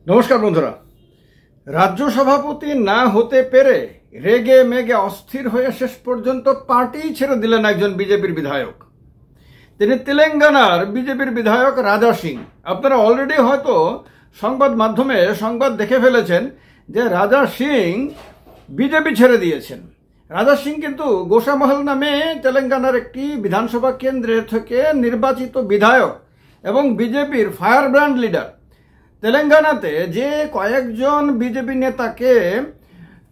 নমস্কার বন্ধুরা। রাজ্য সভাপতি না হতে পেরে রেগে মেগে অস্থির হয়ে শেষ পর্যন্ত পার্টি ছেড়ে দিলেন একজন বিজেপির বিধায়ক। তিনি তেলেঙ্গানার বিজেপির বিধায়ক রাজা সিং। আপনারা অলরেডি হয়তো সংবাদ মাধ্যমে সংবাদ দেখে ফেলেছেন যে রাজা সিং বিজেপি ছেড়ে দিয়েছেন। রাজা সিং কিন্তু গোসামহল নামে তেলেঙ্গানার একটি বিধানসভা কেন্দ্রের থেকে নির্বাচিত বিধায়ক এবং বিজেপির ফায়ার ব্র্যান্ড লিডার। তেলেঙ্গানাতে যে কয়েকজন বিজেপি নেতাকে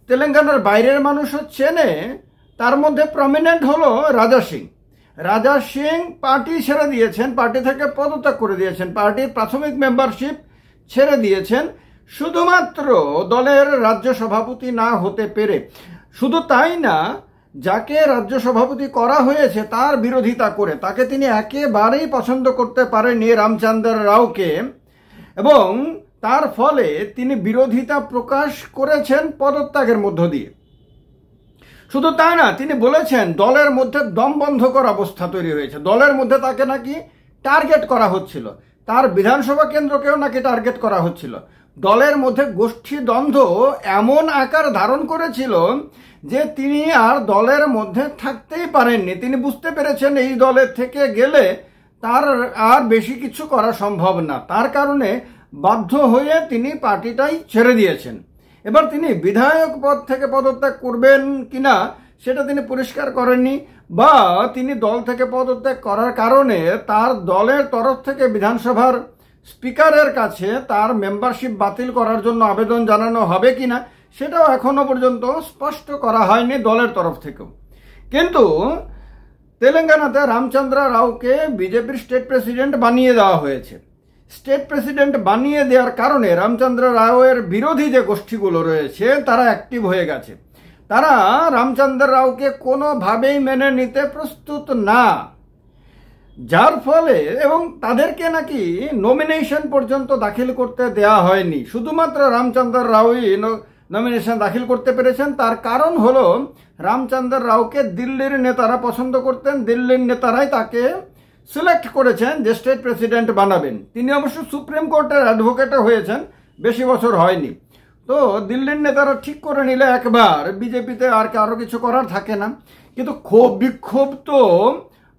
তেলেঙ্গানার বাইরের মানুষও চেনে তার মধ্যে প্রমিনেন্ট হলো রাজা সিং। রাজা সিং পার্টি ছেড়ে দিয়েছেন, পার্টি থেকে পদত্যাগ করে দিয়েছেন, পার্টির প্রাথমিক মেম্বারশিপ ছেড়ে দিয়েছেন শুধুমাত্র দলের রাজ্য সভাপতি না হতে পেরে। শুধু তাই না, যাকে রাজ্য সভাপতি করা হয়েছে তার বিরোধিতা করে, তাকে তিনি একেবারেই পছন্দ করতে পারেননি রামচন্দ্র রাওকে, এবং তার ফলে তিনি বিরোধিতা প্রকাশ করেছেন পদত্যাগের মধ্য দিয়ে। শুধু তাই না, তিনি বলেছেন দলের মধ্যে দম বন্ধকর অবস্থা তৈরি হয়েছে, দলের মধ্যে তাকে নাকি টার্গেট করা হচ্ছিল, তার বিধানসভা কেন্দ্রকেও নাকি টার্গেট করা হচ্ছিল। দলের মধ্যে গোষ্ঠী দ্বন্দ্ব এমন আকার ধারণ করেছিল যে তিনি আর দলের মধ্যে থাকতেই পারেননি। তিনি বুঝতে পেরেছেন এই দলের থেকে গেলে তার আর বেশি কিছু করা সম্ভব না, তার কারণে বাধ্য হয়ে তিনি পার্টিটাই ছেড়ে দিয়েছেন। এবার তিনি বিধায়ক পদ থেকে পদত্যাগ করবেন কিনা সেটা তিনি পরিষ্কার করেননি, বা তিনি দল থেকে পদত্যাগ করার কারণে তার দলের তরফ থেকে বিধানসভার স্পিকারের কাছে তার মেম্বারশিপ বাতিল করার জন্য আবেদন জানানো হবে কিনা সেটাও এখনো পর্যন্ত স্পষ্ট করা হয়নি দলের তরফ থেকেও। কিন্তু তেলেঙ্গানাতে রামচন্দ্র রাওকে বিজেপির স্টেট প্রেসিডেন্ট বানিয়ে দেওয়া হয়েছে। স্টেট প্রেসিডেন্ট বানিয়ে দেওয়ার কারণে রামচন্দ্র রাওয়ের বিরোধী যে গোষ্ঠীগুলো রয়েছে তারা অ্যাক্টিভ হয়ে গেছে। তারা রামচন্দ্র রাওকে কোনোভাবেই মেনে নিতে প্রস্তুত না, যার ফলে এবং তাদেরকে নাকি নমিনেশন পর্যন্ত দাখিল করতে দেওয়া হয়নি। শুধুমাত্র রামচন্দ্র রাওই নমিনেশন দাখিল করতে পেরেছেন। তার কারণ হলো রামচন্দ্র রাওকে দিল্লির নেতারা পছন্দ করতেন, দিল্লির নেতারাই তাকে সিলেক্ট করেছেন যে স্টেট প্রেসিডেন্ট বানাবেন। তিনি অবশ্য সুপ্রিম কোর্টের অ্যাডভোকেটও হয়েছেন, বেশি বছর হয়নি। তো দিল্লির নেতারা ঠিক করে নিলে একবার বিজেপিতে আর কারো কিছু করার থাকে না। কিন্তু ক্ষোভ বিক্ষোভ তো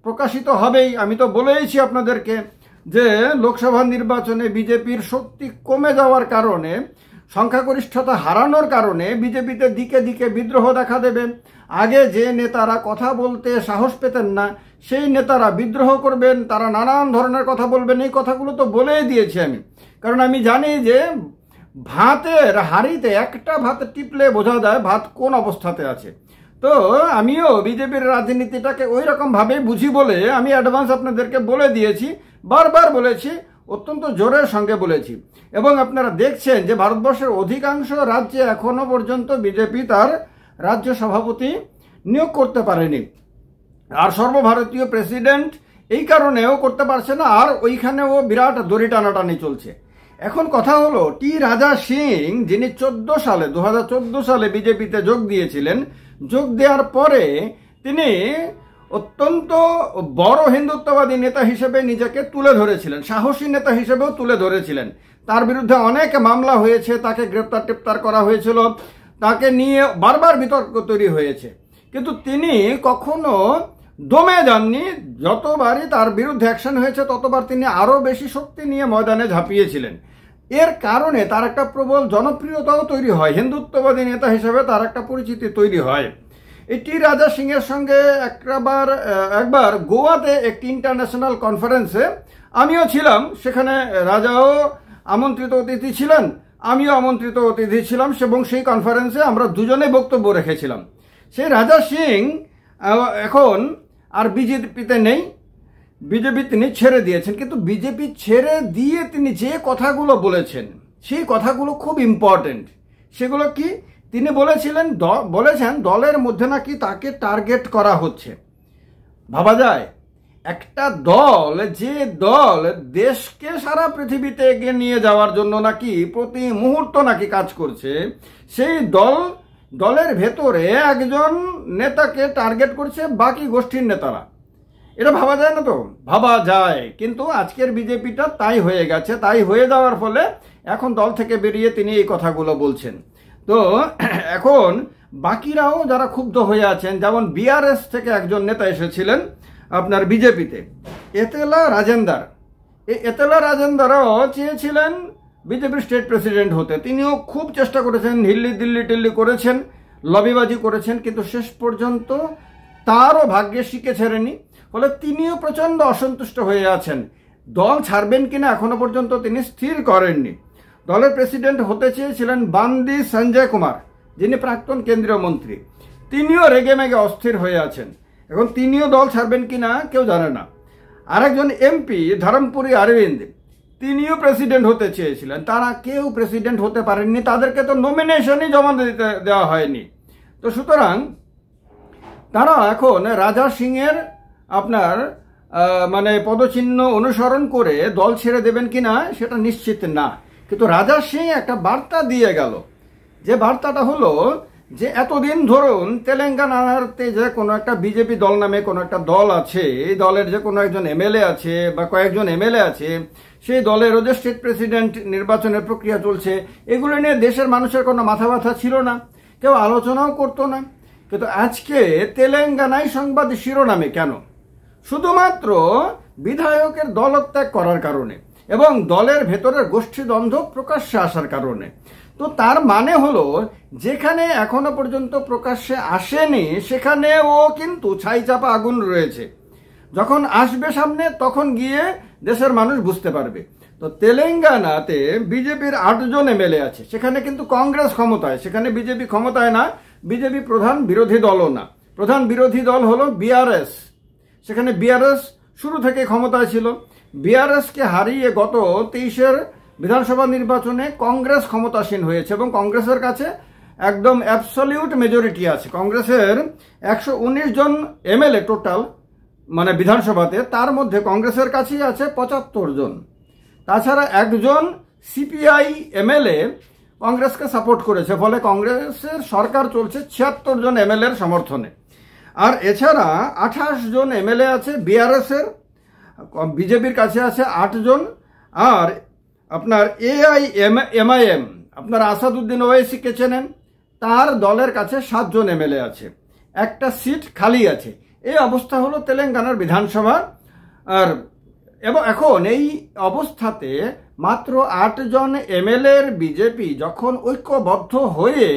প্রকাশিত হবেই। আমি তো বলেইছি আপনাদেরকে যে লোকসভা নির্বাচনে বিজেপির শক্তি কমে যাওয়ার কারণে, সংখ্যাগরিষ্ঠতা হারানোর কারণে বিজেপিতে দিকে দিকে বিদ্রোহ দেখা দেবে। আগে যে নেতারা কথা বলতে সাহস পেতেন না সেই নেতারা বিদ্রোহ করবেন, তারা নানান ধরনের কথা বলবেন। এই কথাগুলো তো বলেই দিয়েছি আমি, কারণ আমি জানি যে ভাতের হাঁড়িতে একটা ভাত টিপলে বোঝা যায় ভাত কোন অবস্থাতে আছে। তো আমিও বিজেপির রাজনীতিটাকে ওই রকমভাবে বুঝি বলে আমি অ্যাডভান্স আপনাদেরকে বলে দিয়েছি, বারবার বলেছি, অত্যন্ত জোরের সঙ্গে বলেছি। এবং আপনারা দেখছেন যে ভারতবর্ষের অধিকাংশ রাজ্যে এখনো পর্যন্ত বিজেপি তার রাজ্য সভাপতি নিয়োগ করতে পারেনি, আর সর্বভারতীয় প্রেসিডেন্ট এই কারণেও করতে পারছে না, আর ওইখানেও বিরাট দড়ি টানাটানি চলছে। এখন কথা হলো টি রাজা সিং, যিনি 2014 সালে বিজেপিতে যোগ দিয়েছিলেন, যোগ দেওয়ার পরে তিনি অত্যন্ত বড় হিন্দুত্ববাদী নেতা হিসেবে নিজেকে তুলে ধরেছিলেন, সাহসী নেতা হিসেবেও তুলে ধরেছিলেন। তার বিরুদ্ধে অনেক মামলা হয়েছে, তাকে গ্রেপ্তার টেপ্তার করা হয়েছিল, তাকে নিয়ে বারবার বিতর্ক তৈরি হয়েছে, কিন্তু তিনি কখনো দমে যাননি। যতবারই তার বিরুদ্ধে অ্যাকশন হয়েছে ততবার তিনি আরও বেশি শক্তি নিয়ে ময়দানে ঝাঁপিয়েছিলেন। এর কারণে তার একটা প্রবল জনপ্রিয়তাও তৈরি হয়, হিন্দুত্ববাদী নেতা হিসেবে তার একটা পরিচিতি তৈরি হয়। এটি রাজা সিংয়ের সঙ্গে একবার গোয়াতে একটি ইন্টারন্যাশনাল কনফারেন্সে আমিও ছিলাম, সেখানে রাজাও আমন্ত্রিত অতিথি ছিলেন, আমিও আমন্ত্রিত অতিথি ছিলাম, এবং সেই কনফারেন্সে আমরা দুজনে বক্তব্য রেখেছিলাম। সেই রাজা সিং এখন আর বিজেপিতে নেই, বিজেপি তিনি ছেড়ে দিয়েছেন। কিন্তু বিজেপি ছেড়ে দিয়ে তিনি যে কথাগুলো বলেছেন সেই কথাগুলো খুব ইম্পর্টেন্ট। সেগুলো কি? তিনি বলেছেন দলের মধ্যে নাকি তাকে টার্গেট করা হচ্ছে। ভাবা যায়, একটা দল, যে দল দেশকে সারা পৃথিবীতে এগিয়ে নিয়ে যাওয়ার জন্য নাকি প্রতি মুহূর্ত নাকি কাজ করছে, সেই দলের ভেতরে একজন নেতাকে টার্গেট করছে বাকি গোষ্ঠীর নেতারা। এটা ভাবা যায় না? তো ভাবা যায়, কিন্তু আজকের বিজেপিটা তাই হয়ে গেছে। তাই হয়ে যাওয়ার ফলে এখন দল থেকে বেরিয়ে তিনি এই কথাগুলো বলছেন। তো এখন বাকিরাও যারা ক্ষুব্ধ হয়ে আছেন, যেমন বিআরএস থেকে একজন নেতা এসেছিলেন আপনার বিজেপিতে, এতেলা রাজেন্দার। এই এতেলা রাজেন্দারও চেয়েছিলেন বিজেপির স্টেট প্রেসিডেন্ট হতে। তিনিও খুব চেষ্টা করেছেন, দিল্লি টিল্লি করেছেন, লবিবাজি করেছেন, কিন্তু শেষ পর্যন্ত তারও ভাগ্যে শিকে ছেড়েনি। ফলে তিনিও প্রচণ্ড অসন্তুষ্ট হয়ে আছেন। দল ছাড়বেন কিনা এখনো পর্যন্ত তিনি স্থির করেননি। দলের প্রেসিডেন্ট হতে চেয়েছিলেন বান্দি সঞ্জয় কুমার, যিনি প্রাক্তন কেন্দ্রীয় মন্ত্রী। তিনিও রেগে মেগে অস্থির হয়ে আছেন। এখন তিনিও দল ছাড়বেন কিনা কেউ জানে না। আরেকজন এমপি ধরমপুরি অরবিন্দ, তিনিও প্রেসিডেন্ট হতে চেয়েছিলেন। তারা কেউ প্রেসিডেন্ট হতে পারেননি, তাদেরকে তো নমিনেশনই জমা দিতে দেওয়া হয়নি। তো সুতরাং তারা এখন রাজা সিংয়ের আপনার মানে পদচিহ্ন অনুসরণ করে দল ছেড়ে দেবেন কিনা সেটা নিশ্চিত না। কিন্তু রাজা সিং একটা বার্তা দিয়ে গেল, যে বার্তাটা হলো যে এতদিন ধরুন তেলেঙ্গানাতে যে কোনো একটা বিজেপি দল নামে কোনো একটা দল আছে, এই দলের যে কোনো একজন এমএলএ আছে বা কয়েকজন এমএলএ আছে, সেই দলেরও যে স্টেট প্রেসিডেন্ট নির্বাচনের প্রক্রিয়া চলছে, এগুলো নিয়ে দেশের মানুষের কোনো মাথা ব্যথা ছিল না, কেউ আলোচনাও করতো না। কিন্তু আজকে তেলেঙ্গানায় সংবাদ শিরোনামে কেন? শুধুমাত্র বিধায়কের দলত্যাগ করার কারণে এবং দলের ভেতরের গোষ্ঠীদ্বন্দ্ব প্রকাশ্যে আসার কারণে। তো তার মানে হলো যেখানে এখনো পর্যন্ত প্রকাশ্যে আসেনি সেখানেও কিন্তু ছাই চাপা আগুন রয়েছে। যখন আসবে সামনে তখন গিয়ে দেশের মানুষ বুঝতে পারবে। তো তেলেঙ্গানাতে বিজেপির 8 জন এমএলএ আছে, সেখানে কিন্তু কংগ্রেস ক্ষমতায়, সেখানে বিজেপি ক্ষমতায় না। বিজেপি প্রধান বিরোধী দলও না, প্রধান বিরোধী দল হলো বিআরএস। সেখানে বিআরএস শুরু থেকে ক্ষমতায় ছিল। বিআরএসকে হারিয়ে গত 23-এর বিধানসভা নির্বাচনে কংগ্রেস ক্ষমতাসীন হয়েছে এবং কংগ্রেসের কাছে একদম অ্যাবসলিউট মেজরিটি আছে। কংগ্রেসের 119 জন এমএলএ টোটাল মানে বিধানসভাতে, তার মধ্যে কংগ্রেসের কাছেই আছে 75 জন। তাছাড়া একজন সিপিআই এমএলএ কংগ্রেসকে সাপোর্ট করেছে, ফলে কংগ্রেসের সরকার চলছে 76 জন এমএলএর সমর্থনে। আর এছাড়া 28 জন এমএলএ আছে বিআরএসের, বিজেপির কাছে আছে 8 জন। আর আপনার এআইএমআইএম, আপনার আসাদুদ্দিন ওয়াইসিকে চেনেন, তার দলের কাছে 7 জন এমএলএ আছে, একটা সিট খালি আছে। এই অবস্থা হলো তেলেঙ্গানার বিধানসভা। আর এবং এখন এই অবস্থাতে মাত্র 8 জন এমএলএর বিজেপি যখন ঐক্যবদ্ধ হয়ে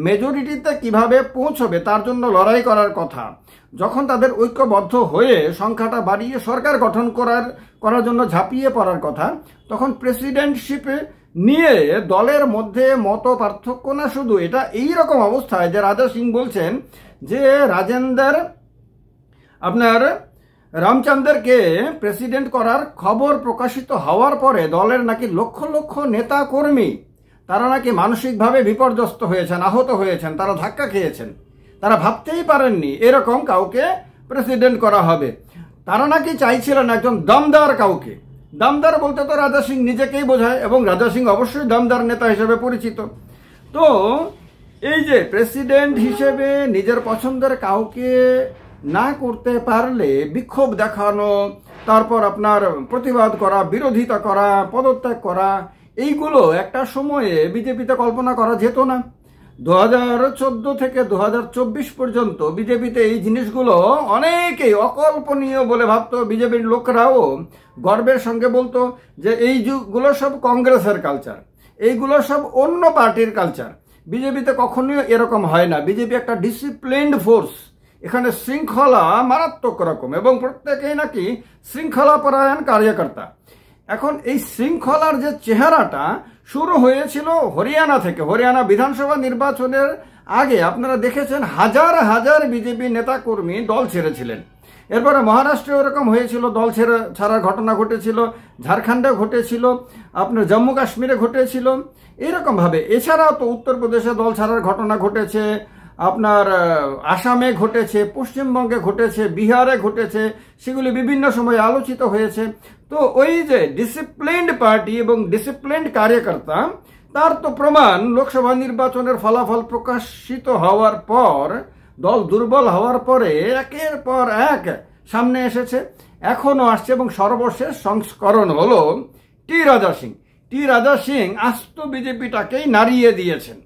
মেজরিটিতে কিভাবে পৌঁছবে তার জন্য লড়াই করার কথা, যখন তাদের ঐক্যবদ্ধ হয়ে সংখ্যাটা বাড়িয়ে সরকার গঠন করার জন্য ঝাঁপিয়ে পড়ার কথা, তখন প্রেসিডেন্টশিপে নিয়ে দলের মধ্যে মত পার্থক্য না শুধু, এটা এই রকম অবস্থায় যে রাজা সিং বলছেন যে রাজেন্দ্র আপনার রামচন্দ্রকে প্রেসিডেন্ট করার খবর প্রকাশিত হওয়ার পরে দলের নাকি লক্ষ লক্ষ নেতা কর্মী তারা নাকি মানসিকভাবে বিপর্যস্ত হয়েছেন, আহত হয়েছেন, তারা ধাক্কা খেয়েছেন। তারা ভাবতেই পারেননি এরকম কাউকে প্রেসিডেন্ট করা হবে। তারা নাকি চাইছিলেন একজন দমদার কাউকে। দমদার বলতে তো রাজা সিং নিজেকেই বোঝায় এবং রাজা সিং অবশ্যই দমদার নেতা হিসেবে পরিচিত। তো এই যে প্রেসিডেন্ট হিসেবে নিজের পছন্দের কাউকে না করতে পারলে বিক্ষোভ দেখানো, তারপর আপনার প্রতিবাদ করা, বিরোধিতা করা, পদত্যাগ করা, এইগুলো একটা সময়ে বিজেপিতে কল্পনা করা যেত না। 2014 থেকে 2024 পর্যন্ত বিজেপিতে এই জিনিসগুলো অনেকেই অকল্পনীয় বলে ভাবত। বিজেপির লোকরাও গর্বের সঙ্গে বলতো যে এইগুলো সব কংগ্রেসের কালচার, এইগুলো সব অন্য পার্টির কালচার। বিজেপিতে কখনোই এরকম হয় না। বিজেপি একটা ডিসিপ্লিনড ফোর্স, এখানে শৃঙ্খলা মারাত্মক রকম এবং প্রত্যেকেই নাকি শৃঙ্খলা পরায়ণ কার্যকর্তা। এখন এই শৃঙ্খলার যে চেহারাটা শুরু হয়েছিল হরিয়ানা থেকে। হরিয়ানা বিধানসভা নির্বাচনের আগে আপনারা দেখেছেন হাজার হাজার বিজেপি নেতাকর্মী দল ছেড়েছিলেন। এরপরে মহারাষ্ট্রে এরকম হয়েছিল, দল ছাড়ার ঘটনা ঘটেছিল, ঝাড়খণ্ডে ঘটেছিল, আপনার জম্মু কাশ্মীরে ঘটেছিল এরকমভাবে। এছাড়াও তো উত্তরপ্রদেশে দল ছাড়ার ঘটনা ঘটেছে, আপনার আসামে ঘটেছে, পশ্চিমবঙ্গে ঘটেছে, বিহারে ঘটেছে, সেগুলি বিভিন্ন সময়ে আলোচিত হয়েছে। তো ওই যে ডিসিপ্লিনড পার্টি এবং ডিসিপ্লিনড কার্যকর্তা, তার তো প্রমাণ লোকসভা নির্বাচনের ফলাফল প্রকাশিত হওয়ার পর, দল দুর্বল হওয়ার পরে একের পর এক সামনে এসেছে, এখনও আসছে, এবং সর্বশেষ সংস্করণ হলো টি রাজা সিং। টি রাজা সিং আস্ত বিজেপিটাকেই নাড়িয়ে দিয়েছেন।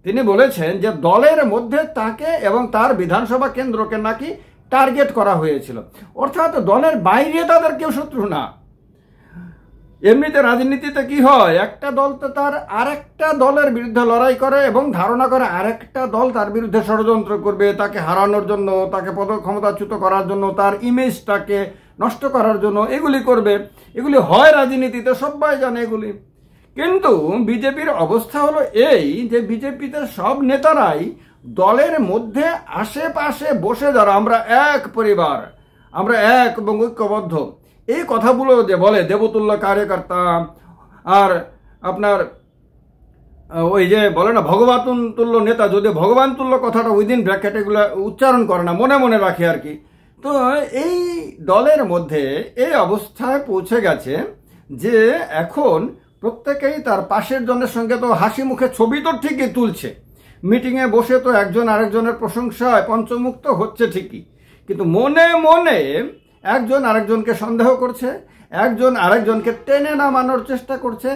তিনি বলেছেন যে দলের মধ্যে তাকে এবং তার বিধানসভা কেন্দ্রকে নাকি টার্গেট করা হয়েছিল, অর্থাৎ দলের বাইরে তাদের কেউ শত্রু না। এমনিতে রাজনীতিতে কি হয়, একটা দল তো তার আরেকটা দলের বিরুদ্ধে লড়াই করে এবং ধারণা করে আরেকটা দল তার বিরুদ্ধে ষড়যন্ত্র করবে, তাকে হারানোর জন্য, তাকে পদক্ষমতাচ্যুত করার জন্য, তার ইমেজটাকে নষ্ট করার জন্য এগুলি করবে। এগুলি হয় রাজনীতিতে, সবাই জানে এগুলি। কিন্তু বিজেপির অবস্থা হলো এই যে বিজেপিতে সব নেতারাই দলের মধ্যে আশেপাশে বসে যারা আমরা এক পরিবার, আমরা এক এবং ঐক্যবদ্ধ, এই কথাগুলো যে বলে দেবতুল্য কার্যকর্তা, আর আপনার ওই যে বলে না ভগবান তুল্য নেতা, যদি ভগবান তুল্য কথাটা উইদিন ব্র্যাকেট এগুলো উচ্চারণ করে না, মনে মনে রাখে আর কি। তো এই দলের মধ্যে এই অবস্থায় পৌঁছে গেছে যে এখন প্রত্যেকেই তার পাশের জনের সঙ্গে তো হাসি মুখে ছবি তো ঠিকই তুলছে, মিটিংয়ে বসে তো একজন আরেকজনের প্রশংসায় পঞ্চমুক্ত হচ্ছে ঠিকই, কিন্তু মনে মনে একজন আরেকজনকে সন্দেহ করছে, একজন আরেকজনকে টেনে নামানোর চেষ্টা করছে,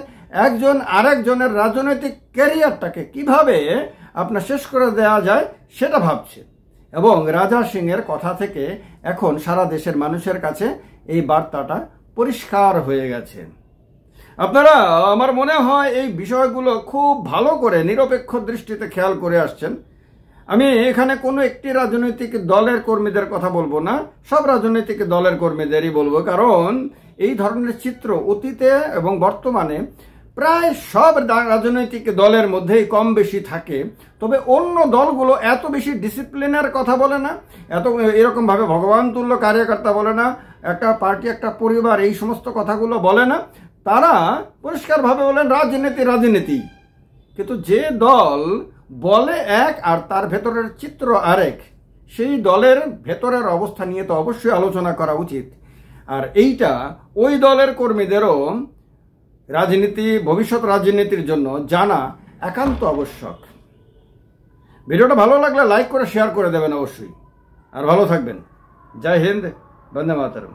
একজন আরেকজনের রাজনৈতিক ক্যারিয়ারটাকে কিভাবে আপনার শেষ করে দেওয়া যায় সেটা ভাবছে। এবং রাজা সিংয়ের কথা থেকে এখন সারা দেশের মানুষের কাছে এই বার্তাটা পরিষ্কার হয়ে গেছে। আপনারা আমার মনে হয় এই বিষয়গুলো খুব ভালো করে নিরপেক্ষ দৃষ্টিতে খেয়াল করে আসছেন। আমি এখানে কোনো একটি রাজনৈতিক দলের কর্মীদের কথা বলবো না, সব রাজনৈতিক দলের কর্মীদেরই বলবো, কারণ এই ধরনের চিত্র অতীতে এবং বর্তমানে প্রায় সব রাজনৈতিক দলের মধ্যেই কম বেশি থাকে। তবে অন্য দলগুলো এত বেশি ডিসিপ্লিনের কথা বলে না, এত এরকমভাবে ভগবান তুল্য কার্যকর্তা বলে না, একটা পার্টি একটা পরিবার এই সমস্ত কথাগুলো বলে না। তারা পরিষ্কারভাবে বলেন রাজনীতি রাজনীতি। কিন্তু যে দল বলে এক আর তার ভেতরের চিত্র আরেক, সেই দলের ভেতরের অবস্থা নিয়ে তো অবশ্যই আলোচনা করা উচিত। আর এইটা ওই দলের কর্মীদেরও রাজনীতি, ভবিষ্যৎ রাজনীতির জন্য জানা একান্ত আবশ্যক। ভিডিওটা ভালো লাগলে লাইক করে শেয়ার করে দেবেন অবশ্যই, আর ভালো থাকবেন। জয় হিন্দ, বন্দে মাতরম।